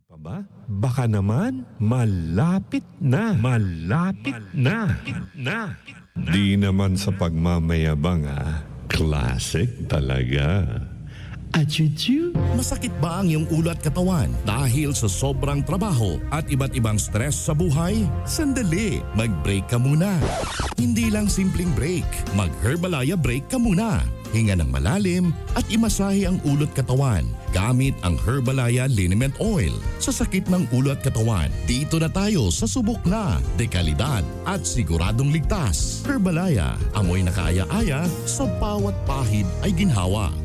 Pa ba? Baka naman malapit na. Malapit na. Di naman sa pagmamayabang Classic talaga. Achuchu. Masakit ba ang iyong ulo at katawan dahil sa sobrang trabaho at iba't ibang stress sa buhay? Sandali, mag-break ka muna. Hindi lang simpleng break, mag-Herbalaya break ka muna. Hinga ng malalim at imasahe ang ulo at katawan gamit ang Herbalaya Liniment Oil. Sa sakit ng ulo at katawan, dito na tayo sa subok na, dekalidad at siguradong ligtas. Herbalaya, amoy na kaaya-aya, sa bawat pahid ay ginhawa.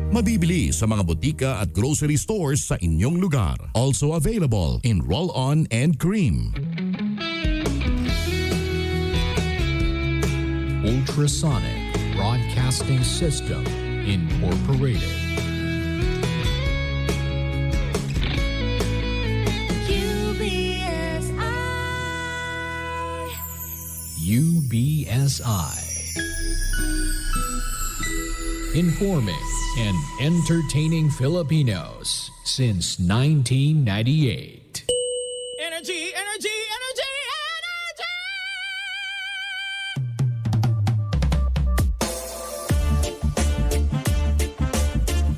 Mabibili sa mga botika at grocery stores sa inyong lugar. Also available in roll-on and cream. Ultrasonic Broadcasting System Incorporated. UBSI. Informing and entertaining Filipinos since 1998. Energy, energy, energy, energy!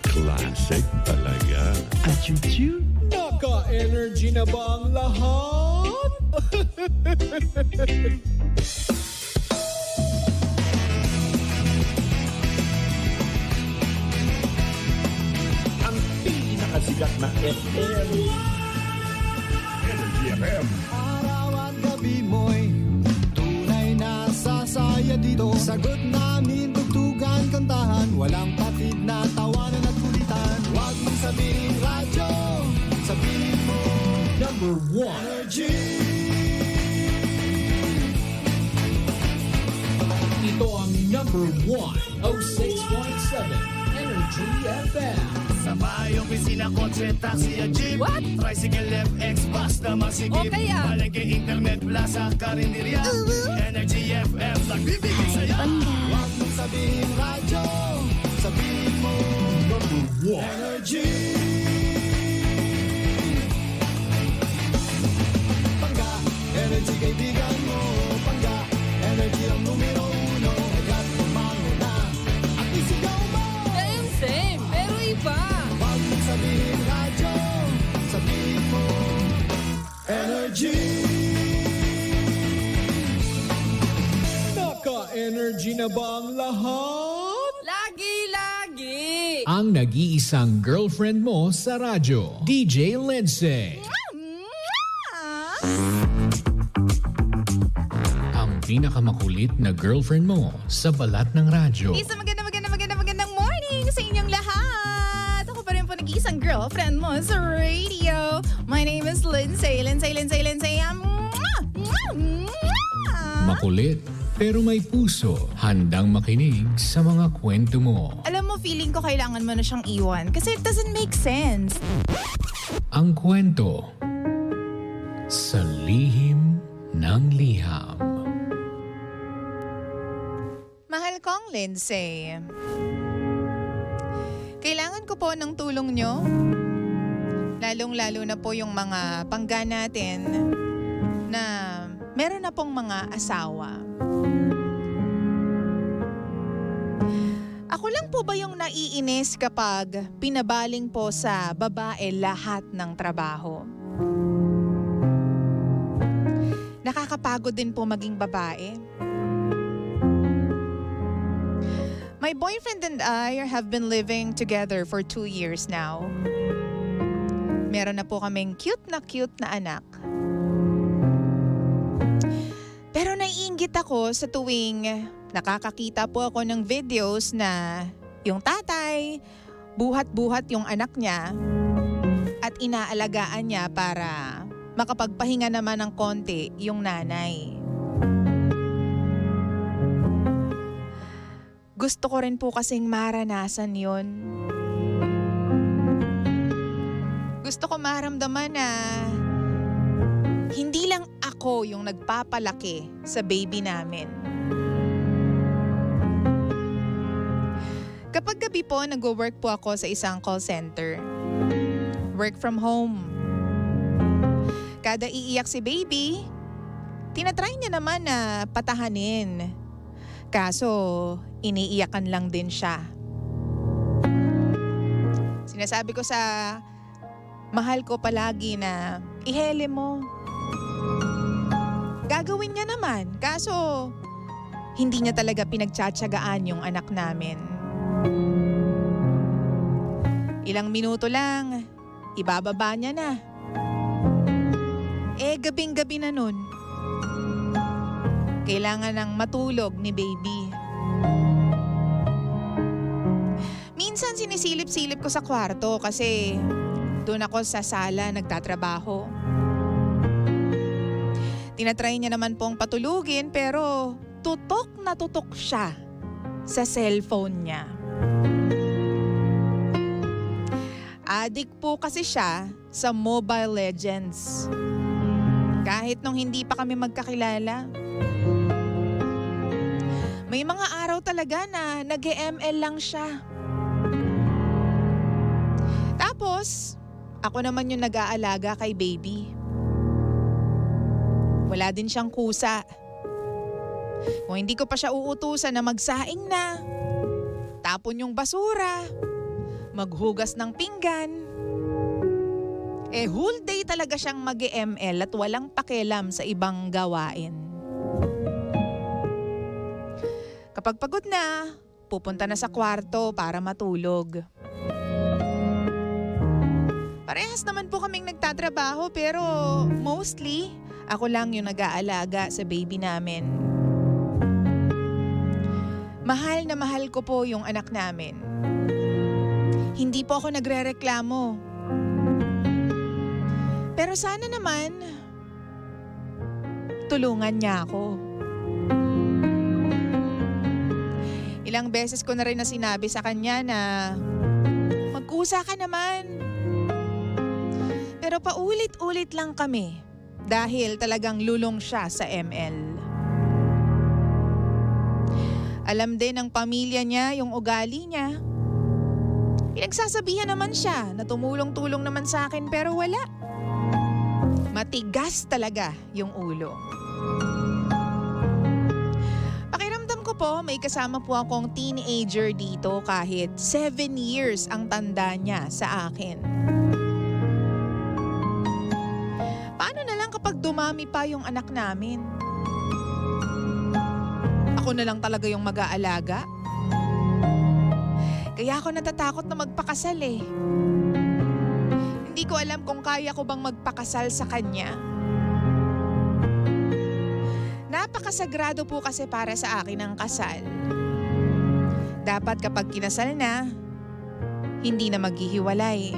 Classic talaga. Achuchu. Naka-energy na ba ang lahat? Sikat na FM. Energy FM. Araw at gabi mo'y tunay na sasaya dito. Sagot namin, tugtugan, kantahan. Walang patid na tawanan at kulitan. Huwag mong sabihin radyo, sabihin mo Number 1. Energy. Ito ang number 1, 06.7 Energy FM. Sa bahay, opisina, kotse, taxi at jeep. What? Tricycle, FX, bus na masigip. O kaya? Palengke, internet, plaza, karinderya. Energy FM, nagbibigay saya. Huwag mong sabihin radyo, sabihin mo Number 1. Energy. Pangga, energy kaibigan mo. Pangga, energy ang numero uno. Agad pumango na at isigaw mo. Same, pero iba. Huwag mong sabihin radyo, sabihin mo energy. Naka-energy na ba ang lahat? Lagi-lagi. Ang nag-iisang girlfriend mo sa radyo, DJ Lindsay. Ang pinakamakulit na girlfriend mo sa balat ng radyo. Isang magandang morning sa inyong lahat. Ako pa rin po nag-iisang girlfriend mo sa radio. My name is Lindsay. Makulit pero may puso, handang makinig sa mga kwento mo. Alam mo, feeling ko kailangan mo na siyang iwan kasi it doesn't make sense. Ang kwento sa lihim ng liham. Mahal kong Lindsay. Kailangan ko po ng tulong nyo. Lalong-lalo na po yung mga pangga natin na meron na pong mga asawa. Ako lang po ba yung naiinis kapag pinabaling po sa babae lahat ng trabaho? Nakakapagod din po maging babae. My boyfriend and I have been living together for 2 years now. Meron na po kaming cute na anak. Pero naiinggit ako sa tuwing nakakakita po ako ng videos na yung tatay, buhat-buhat yung anak niya at inaalagaan niya para makapagpahinga naman ng konti yung nanay. Gusto ko rin po kasing maranasan yun. Gusto ko maramdaman na hindi lang ako yung nagpapalaki sa baby namin. Kapag gabi po, nag-work po ako sa isang call center. Work from home. kada iiyak si baby, tinatry niya naman na patahanin. Kaso, iniiyakan lang din siya. Sinasabi ko sa mahal ko palagi na ihele mo. Gagawin niya naman, kaso hindi niya talaga pinagtsatsagaan yung anak namin. Ilang minuto lang, ibababa niya na. Gabing-gabi na nun. Kailangan ng matulog ni baby. Minsan sinisilip-silip ko sa kwarto kasi doon ako sa sala nagtatrabaho. Tinatry niya naman pong patulugin pero tutok na tutok siya sa cellphone niya. Addict po kasi siya sa Mobile Legends. Kahit nung hindi pa kami magkakilala. May mga araw talaga na nag-ML lang siya. Tapos, ako naman yung nag-aalaga kay baby. Wala din siyang kusa. Kung hindi ko pa siya uutusan na magsaing na, tapon yung basura, maghugas ng pinggan, whole day talaga siyang mag-ML at walang pakialam sa ibang gawain. Kapag pagod na, pupunta na sa kwarto para matulog. Parehas naman po kaming nagtatrabaho pero mostly ako lang yung nag-aalaga sa baby namin. Mahal na mahal ko po yung anak namin. Hindi po ako nagrereklamo. Pero sana naman, tulungan niya ako. Ilang beses ko na rin na sinabi sa kanya na magkusa ka naman. Pero paulit-ulit lang kami dahil talagang lulong siya sa ML. Alam din ng pamilya niya yung ugali niya. Pinagsasabihan naman siya na tumulong-tulong naman sa akin pero wala. Matigas talaga yung ulo. Pakiramdam ko po may kasama po akong teenager dito kahit 7 years ang tanda niya sa akin. Paano na lang kapag dumami pa yung anak namin? Ako na lang talaga yung mag-aalaga? Kaya ako natatakot na magpakasal eh. Hindi ko alam kung kaya ko bang magpakasal sa kanya. Napakasagrado po kasi para sa akin ang kasal. Dapat kapag kinasal na, hindi na maghihiwalay.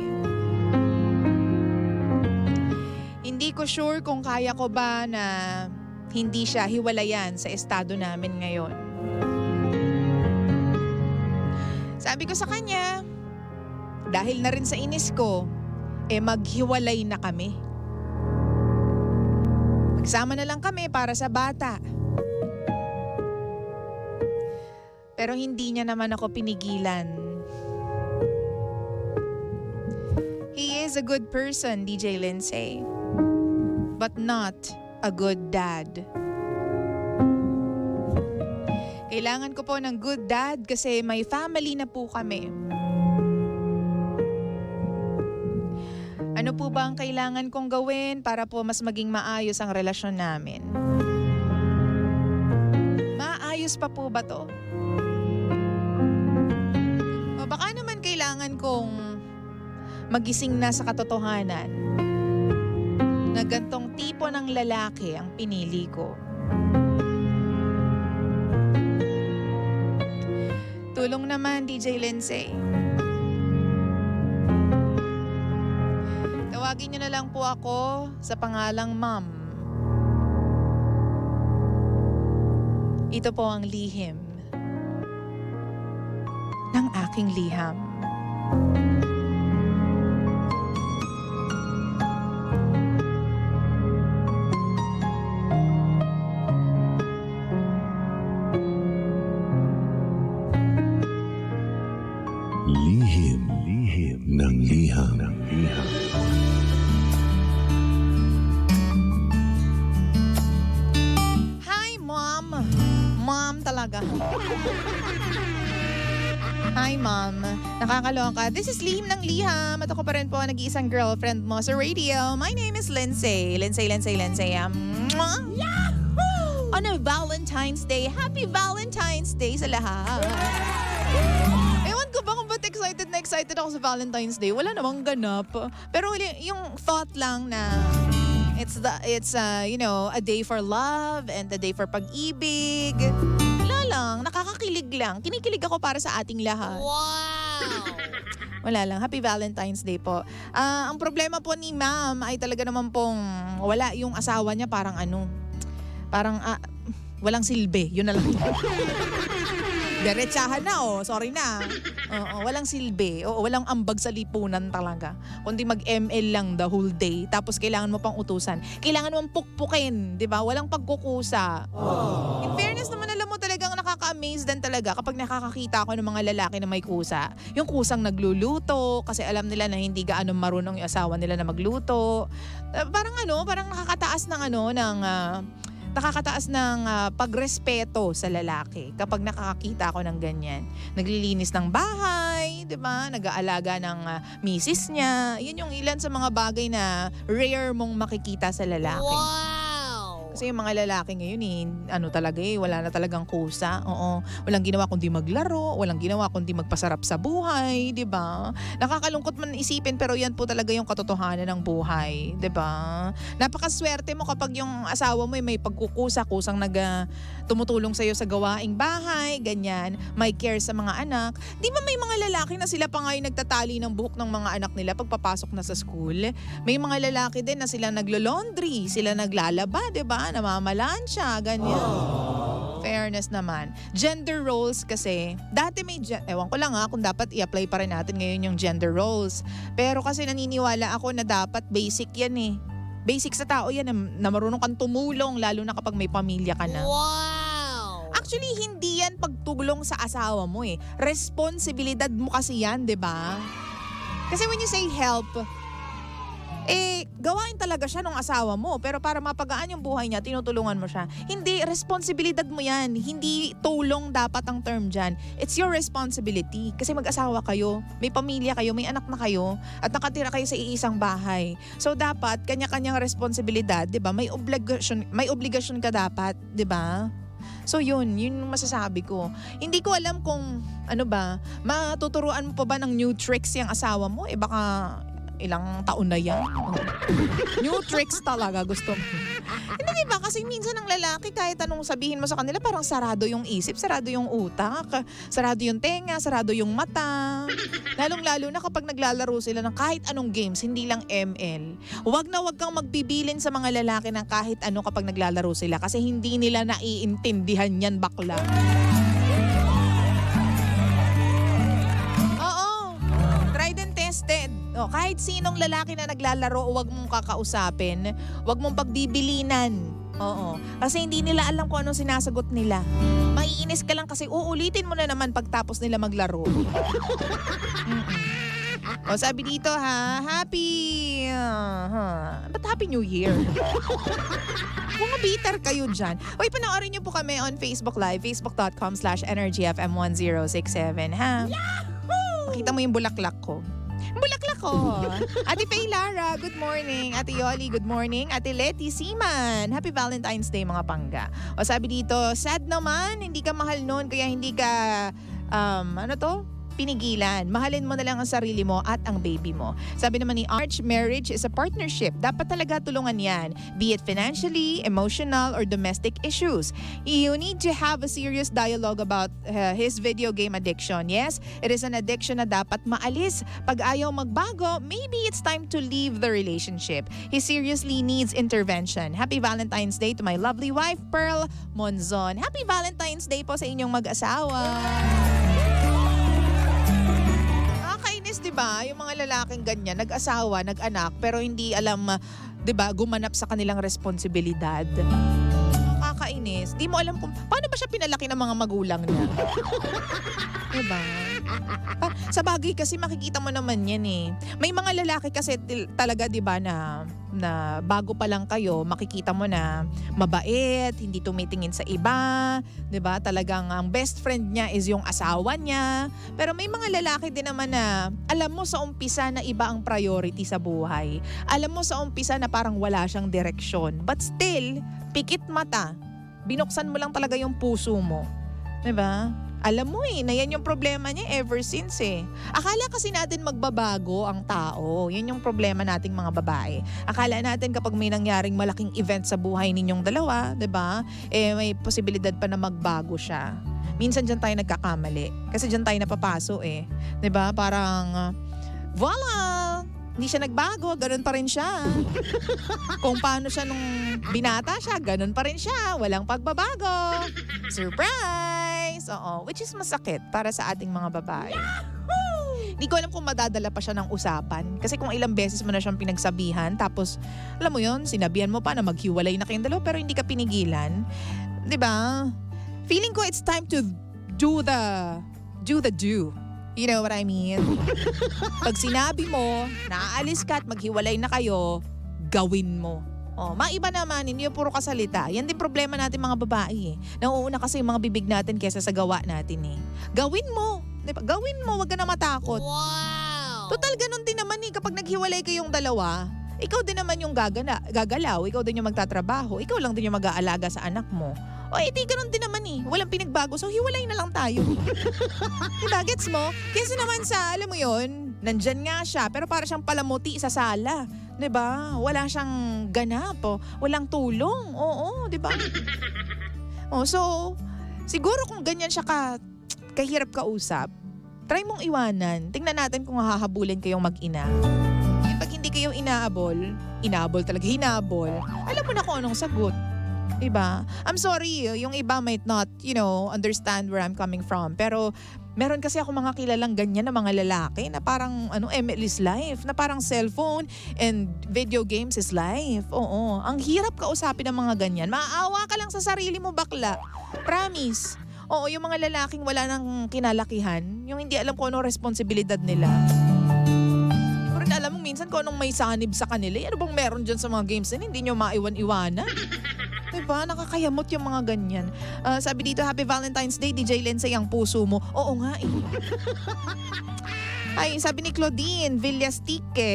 Hindi ko sure kung kaya ko ba na hindi siya hiwalayan sa estado namin ngayon. Sabi ko sa kanya, dahil na rin sa inis ko, maghiwalay na kami. Magsama na lang kami para sa bata. Pero hindi niya naman ako pinigilan. He is a good person, DJ Lindsay. But not a good dad. Kailangan ko po ng good dad kasi may family na po kami. Ano po ba ang kailangan kong gawin para po mas maging maayos ang relasyon namin? Maayos pa po ba to? O baka naman kailangan kong magising na sa katotohanan na gantong tipo ng lalaki ang pinili ko. Tulong naman, DJ Lindsay. Tawagin niyo na lang po ako sa pangalang Ma'am. Ito po ang lihim ng aking liham. Lihim ng liham. Mom talaga. Hi, Mom. Nakakaloka. This is Lihim ng Liham. At ako pa rin po nag-iisang girlfriend mo sa radio. My name is Lindsay. Lindsay. Yahoo! On a Valentine's Day. Happy Valentine's Day sa lahat. Ewan ko ba kung ba't excited ako sa Valentine's Day. Wala namang ganap. Pero yung thought lang na it's a day for love and a day for pag-ibig. Wala lang, nakakakilig lang. Kinikilig ako para sa ating lahat. Wow! Wala lang. Happy Valentine's Day po. Ang problema po ni Ma'am ay talaga naman pong wala yung asawa niya parang walang silbi. Yun na lang. Diretsahan na sorry na. Walang silbi. Walang ambag sa lipunan talaga. Kundi mag-ML lang the whole day. Tapos kailangan mo pang utusan. Kailangan mo pukpukin, di ba? Walang pagkukusa. In fairness naman, alam mo talagang nakaka-amaze din talaga kapag nakakakita ako ng mga lalaki na may kusa. Yung kusang nagluluto kasi alam nila na hindi gaano marunong yung asawa nila na magluto. Parang nakakataas ng pagrespeto sa lalaki kapag nakakakita ako ng ganyan. Naglilinis ng bahay, 'di ba? Nag-aalaga ng misis niya. 'Yun yung ilan sa mga bagay na rare mong makikita sa lalaki. Wow! Kasi yung mga lalaki ngayon wala na talagang kusa. Walang ginawa kundi maglaro, walang ginawa kundi magpasarap sa buhay, 'di ba? Nakakalungkot man isipin pero yan po talaga yung katotohanan ng buhay, 'di ba? Napakaswerte mo kapag yung asawa mo ay may pagkukusa, kusang tumutulong sa iyo sa gawaing bahay, ganyan, may care sa mga anak. 'Di ba may mga lalaki na sila pa ngayon nagtatali ng buhok ng mga anak nila pagpapasok na sa school? May mga lalaki din na sila naglo-laundry, sila naglalaba, 'di ba? Namamalansya, ganyan. Fairness naman. Gender roles kasi, dati ewan ko lang kung dapat i-apply pa rin natin ngayon yung gender roles. Pero kasi naniniwala ako na dapat basic yan Basic sa tao yan na marunong kang tumulong lalo na kapag may pamilya ka na. Wow! Actually, hindi yan pagtulong sa asawa mo Responsibilidad mo kasi yan, di ba? Kasi when you say help, gawain talaga siya ng asawa mo. Pero para mapagaan yung buhay niya, tinutulungan mo siya. Hindi, responsibilidad mo yan. Hindi tulong dapat ang term dyan. It's your responsibility. Kasi mag-asawa kayo, may pamilya kayo, may anak na kayo, at nakatira kayo sa iisang bahay. So dapat, kanya-kanyang responsibilidad, di ba? May obligasyon ka dapat, di ba? So yun yung masasabi ko. Hindi ko alam kung matuturuan mo pa ba ng new tricks yung asawa mo? Baka ilang taon na yan. New tricks talaga gusto mo. Hindi ba? Kasi minsan ang lalaki kahit anong sabihin mo sa kanila parang sarado yung isip, sarado yung utak, sarado yung tenga, sarado yung mata. Lalong-lalo na kapag naglalaro sila ng kahit anong games, hindi lang ML. Huwag kang magbibilin sa mga lalaki ng kahit ano kapag naglalaro sila kasi hindi nila naiintindihan yan, bakla. Tried and tested. Kahit sinong lalaki na naglalaro, huwag mong kakausapin, huwag mong pagbibilinan. Kasi hindi nila alam kung anong sinasagot nila. Maiinis ka lang kasi uulitin mo na naman pagtapos nila maglaro. Sabi dito happy New Year. Mga bitter kayo dyan. Panoorin niyo po kami on Facebook Live, facebook.com/energyfm1067 Makita mo yung bulaklak ko. Ate Faye Lara, good morning. Ate Yoli, good morning. Ate Letty Seaman, happy Valentine's Day mga pangga. Sabi dito, sad naman, hindi ka mahal noon kaya hindi ka, pinigilan. Mahalin mo na lang ang sarili mo at ang baby mo. Sabi naman ni Arch, marriage is a partnership. Dapat talaga tulungan yan. Be it financially, emotional, or domestic issues. You need to have a serious dialogue about his video game addiction. Yes, it is an addiction na dapat maalis. Pag ayaw magbago, maybe it's time to leave the relationship. He seriously needs intervention. Happy Valentine's Day to my lovely wife, Pearl Monzon. Happy Valentine's Day po sa inyong mag-asawa. Diba, yung mga lalaking ganyan, nag-asawa, nag-anak, pero hindi alam, diba, gumanap sa kanilang responsibilidad. Nakakainis. Di mo alam kung paano ba siya pinalaki ng mga magulang niya. Diba? Sa bagay kasi makikita mo naman yan eh. May mga lalaki kasi talaga 'di ba na bago pa lang kayo, makikita mo na mabait, hindi tumitingin sa iba, 'di ba? Talagang ang best friend niya is yung asawa niya. Pero may mga lalaki din naman na alam mo sa umpisa na iba ang priority sa buhay. Alam mo sa umpisa na parang wala siyang direksyon. But still, pikit mata. Binuksan mo lang talaga yung puso mo. 'Di ba? Alam mo na yan yung problema niya ever since eh. Akala kasi natin magbabago ang tao. Yan yung problema nating mga babae. Akala natin kapag may nangyaring malaking event sa buhay ninyong dalawa, 'di ba? May posibilidad pa na magbago siya. Minsan diyan tayo nagkakamali. Kasi diyan tayo napapaso eh. 'Di ba? Parang voila! Hindi siya nagbago, ganun pa rin siya. Kung paano siya nung binata siya, ganun pa rin siya. Walang pagbabago. Surprise! Oo, which is masakit para sa ating mga babae. Hindi ko alam kung madadala pa siya ng usapan. Kasi kung ilang beses mo na siyang pinagsabihan, tapos, alam mo yon, sinabihan mo pa na maghiwalay na kayong dalawa, pero hindi ka pinigilan. 'Di ba? Feeling ko it's time to do the do. You know what I mean? Pag sinabi mo, naaalis ka at maghiwalay na kayo, gawin mo. Maiba naman, hindi yung puro kasalita. Yan din problema natin mga babae eh. Nauuna kasi yung mga bibig natin kesa sa gawa natin eh. Gawin mo. Diba? Gawin mo, wag ka na matakot. Wow! Total, ganun din naman eh. Kapag naghiwalay kayong dalawa, ikaw din naman yung gagalaw, ikaw din yung magtatrabaho, ikaw lang din yung mag-aalaga sa anak mo. Di ganun din naman eh. Walang pinagbago. So, hiwalay na lang tayo. Diba? Gets mo? Kesa naman sa, alam mo yon, nandyan nga siya, pero para siyang palamuti sa sala. Diba? Wala siyang ganap. Walang tulong. Oo, diba? So, siguro kung ganyan siya kahirap kausap, try mong iwanan. Tingnan natin kung hahabulin kayong mag-ina. Pag hindi kayo hinabol, alam mo na kung anong sagot. Diba? I'm sorry, yung iba might not, understand where I'm coming from. Pero meron kasi ako mga kilalang ganyan na mga lalaki na parang ML is life, na parang cellphone and video games is life. Oo, ang hirap kausapin ng mga ganyan. Maaawa ka lang sa sarili mo, bakla. Promise. Oo, yung mga lalaking wala nang kinalakihan, yung hindi alam kung anong responsibilidad nila. Pero alam mo minsan kung anong may sanib sa kanila. Ano bang meron dyan sa mga games na hindi nyo maiwan-iwanan? Diba? Nakakayamot yung mga ganyan. Sabi dito, Happy Valentine's Day, DJ Lensay, ang puso mo. Oo nga eh. Ay, sabi ni Claudine Villastique.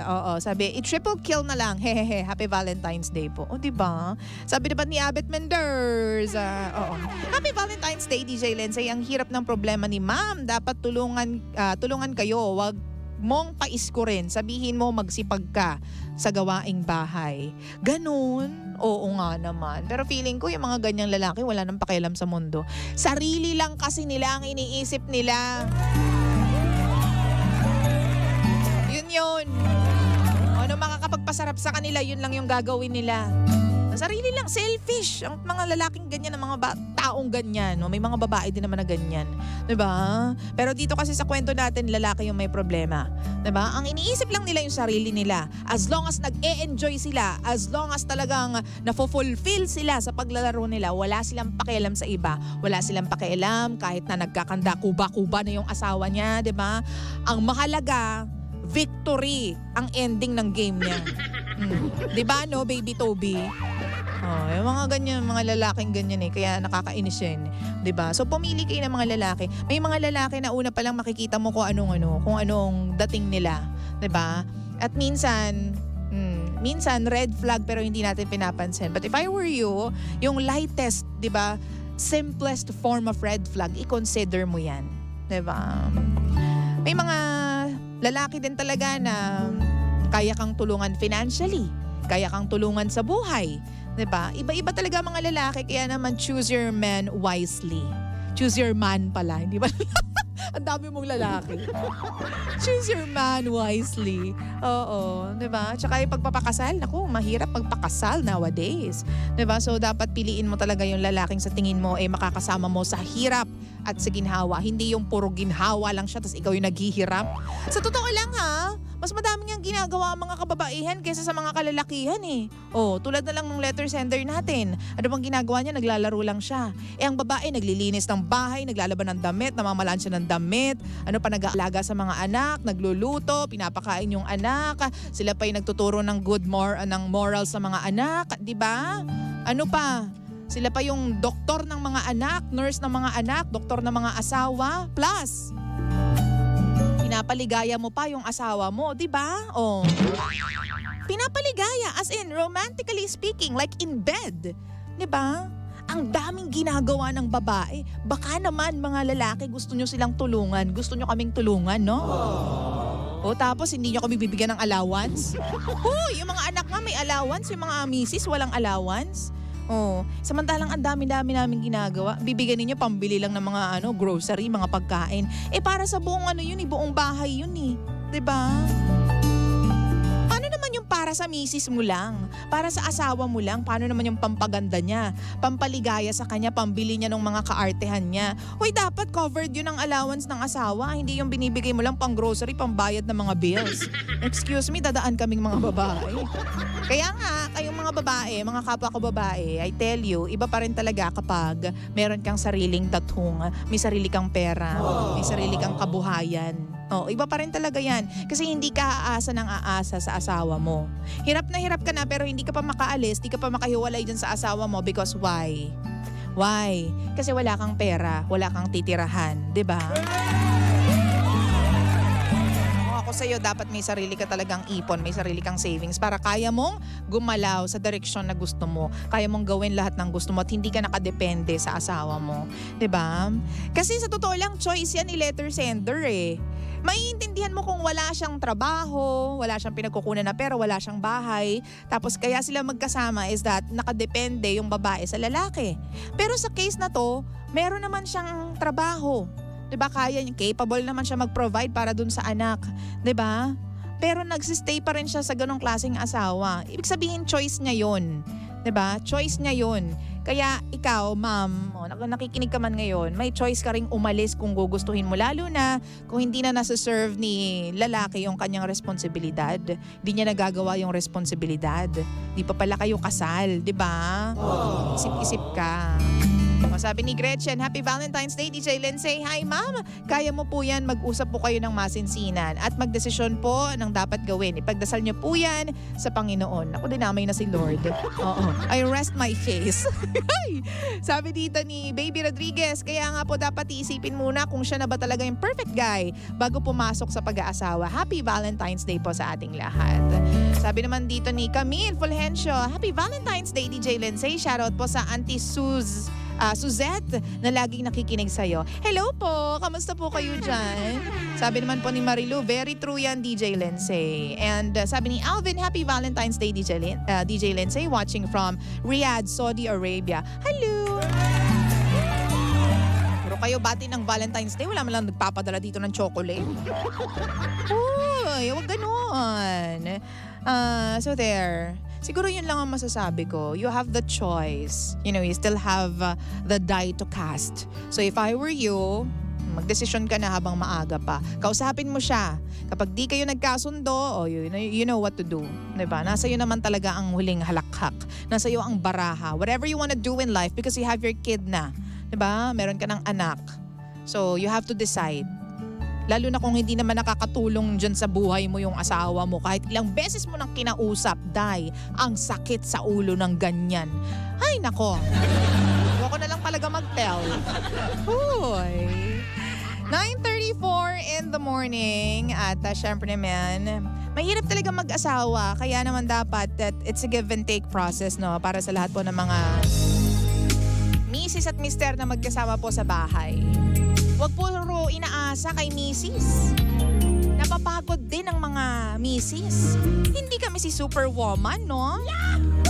Oo, sabi, i-triple kill na lang. Hehehe, Happy Valentine's Day po. Diba? Sabi naman ni Abet Menders. Oo. Happy Valentine's Day, DJ Lensay. Ang hirap ng problema ni ma'am. Dapat tulungan kayo. Wag mong paiskurin. Sabihin mo magsipag ka sa gawaing bahay. Ganun. Oo nga naman. Pero feeling ko yung mga ganyang lalaki wala nang pakialam sa mundo. Sarili lang kasi nila ang iniisip nila. Yun. Ano makakapagpasarap sa kanila, yun lang yung gagawin nila. Sarili lang, selfish. Ang mga lalaking ganyan, ang mga taong ganyan. No? May mga babae din naman na ganyan. Diba? Pero dito kasi sa kwento natin, lalaki yung may problema. Diba? Ang iniisip lang nila yung sarili nila. As long as nag-e-enjoy sila, as long as talagang nafo-fulfill sila sa paglalaro nila, wala silang pakialam sa iba. Wala silang pakialam kahit na nagkakanda, kuba-kuba na yung asawa niya. Diba? Ang mahalaga, victory ang ending ng game niya. Diba no, baby Toby? Yung mga ganyan, mga lalaking ganyan eh, kaya nakakainis yan. Diba? So pumili kayo ng mga lalaki. May mga lalaki na una pa lang makikita mo kung anong dating nila. Diba? At minsan red flag pero hindi natin pinapansin. But if I were you, yung lightest, diba, simplest form of red flag, i-consider mo yan. Diba? May mga lalaki din talaga na kaya kang tulungan financially, kaya kang tulungan sa buhay. Diba? Iba-iba talaga mga lalaki, kaya naman choose your man wisely. Choose your man pala, hindi ba? Ang dami mong lalaki. Choose your man wisely. Oo, diba? Tsaka yung pagpapakasal, naku, mahirap magpakasal nowadays. Diba? So dapat piliin mo talaga yung lalaking sa tingin mo makakasama mo sa hirap at sa ginhawa. Hindi yung puro ginhawa lang siya tapos ikaw yung naghihirap. Sa totoo lang ha, Mas madaming ang ginagawa ang mga kababaihan kaysa sa mga kalalakihan eh. Tulad na lang ng letter sender natin. Ano bang ginagawa niya? Naglalaro lang siya. Ang babae naglilinis ng bahay, naglalaban ng damit, namamalaan siya ng damit, nag-aalaga sa mga anak, nagluluto, pinapakain yung anak, sila pa yung nagtuturo ng ng moral sa mga anak, di ba? Ano pa? Sila pa yung doktor ng mga anak, nurse ng mga anak, doktor ng mga asawa, plus pinapaligaya mo pa yung asawa mo, di ba? Pinapaligaya as in romantically speaking, like in bed, di ba? Ang daming ginagawa ng babae. Baka naman mga lalaki gusto nyo silang tulungan. Gusto nyo kaming tulungan, no? Tapos hindi nyo kami bibigyan ng allowance? Yung mga anak nga may allowance. Yung mga misis walang allowance. Samantalang ang dami-dami namin ginagawa. Bibigyan ninyo pambili lang ng mga grocery, mga pagkain. Para sa buong buong bahay yun eh. 'Di ba? Paano naman yung para sa misis mo lang? Para sa asawa mo lang? Paano naman yung pampaganda niya? Pampaligaya sa kanya, pambili niya ng mga kaartehan niya? Dapat covered yun ang allowance ng asawa. Hindi yung binibigay mo lang pang grocery, pambayad ng mga bills. Excuse me, dadaan kaming mga babae. Kaya nga, kayong mga babae, mga kapwa ko babae, I tell you, iba pa rin talaga kapag meron kang sariling tathong, may sarili kang pera, may sarili kang kabuhayan. Iba pa rin talaga yan. Kasi hindi ka aasa ng aasa sa asawa mo. Hirap ka na pero hindi ka pa makaalis, hindi ka pa makahiwalay dyan sa asawa mo because why? Why? Kasi wala kang pera, wala kang titirahan, 'di ba? Ako sa'yo, dapat may sarili ka talagang ipon, may sarili kang savings para kaya mong gumalaw sa direksyon na gusto mo. Kaya mong gawin lahat ng gusto mo at hindi ka nakadepende sa asawa mo. 'Di ba? Kasi sa totoo lang, choice yan ni letter sender eh. Maiintindihan mo kung wala siyang trabaho, wala siyang pinagkukunan na pera, wala siyang bahay. Tapos kaya sila magkasama is that nakadepende yung babae sa lalaki. Pero sa case na to, meron naman siyang trabaho. 'Di ba? Capable naman siya mag-provide para dun sa anak, 'di ba? Pero nagsistay pa rin siya sa ganong klaseng asawa. Ibig sabihin choice niya 'yon. 'Di ba? Choice niya 'yon. Kaya ikaw, ma'am, nakikinig ka man ngayon, may choice ka ring umalis kung gugustuhin mo. Lalo na kung hindi na nasa-serve ni lalaki yung kanyang responsibilidad. Hindi niya nagagawa yung responsibilidad. Di pa pala kayo kasal, di ba? Isip-isip ka. Sabi ni Gretchen, Happy Valentine's Day, DJ Lindsay. Hi, ma'am. Kaya mo po yan, mag-usap po kayo ng masinsinan at magdesisyon po ng dapat gawin. Ipagdasal niyo po yan sa Panginoon. Ako, dinamay na si Lord. I rest my case. Sabi dito ni Baby Rodriguez, kaya nga po dapat iisipin muna kung siya na ba talaga yung perfect guy bago pumasok sa pag-aasawa. Happy Valentine's Day po sa ating lahat. Sabi naman dito ni Camille Fulgencio, Happy Valentine's Day, DJ Lindsay. Shoutout po sa Auntie Suzette na laging nakikinig sa'yo. Hello po, kamusta po kayo dyan? Sabi naman po ni Marilu, very true yan, DJ Lindsay. And sabi ni Alvin, Happy Valentine's Day, DJ Lindsay, watching from Riyadh, Saudi Arabia. Hello! Pero kayo bati ng Valentine's Day, wala man lang nagpapadala dito ng chocolate. Uy, wag ganon. So there. Siguro yun lang ang masasabi ko. You have the choice. You still have the die to cast. So if I were you, magdesisyon ka na habang maaga pa. Kausapin mo siya. Kapag di kayo nagkasundo, you know what to do. Diba? Nasa iyo naman talaga ang huling halakhak. Nasa iyo ang baraha. Whatever you wanna do in life because you have your kid na. Diba? Meron ka ng anak. So you have to decide. Lalo na kung hindi naman nakakatulong dyan sa buhay mo yung asawa mo. Kahit ilang beses mo nang kinausap, ang sakit sa ulo ng ganyan. Ay, nako. Huwag ko na lang talaga mag-tell. Uy. 9:34 in the morning at syempre naman, mahirap talaga mag-asawa. Kaya naman dapat that it's a give and take process, no? Para sa lahat po ng mga misis at mister na magkasama po sa bahay. Huwag puro inaasa kay misis. Napapagod din ang mga misis. Hindi kami si superwoman, no? Yeah!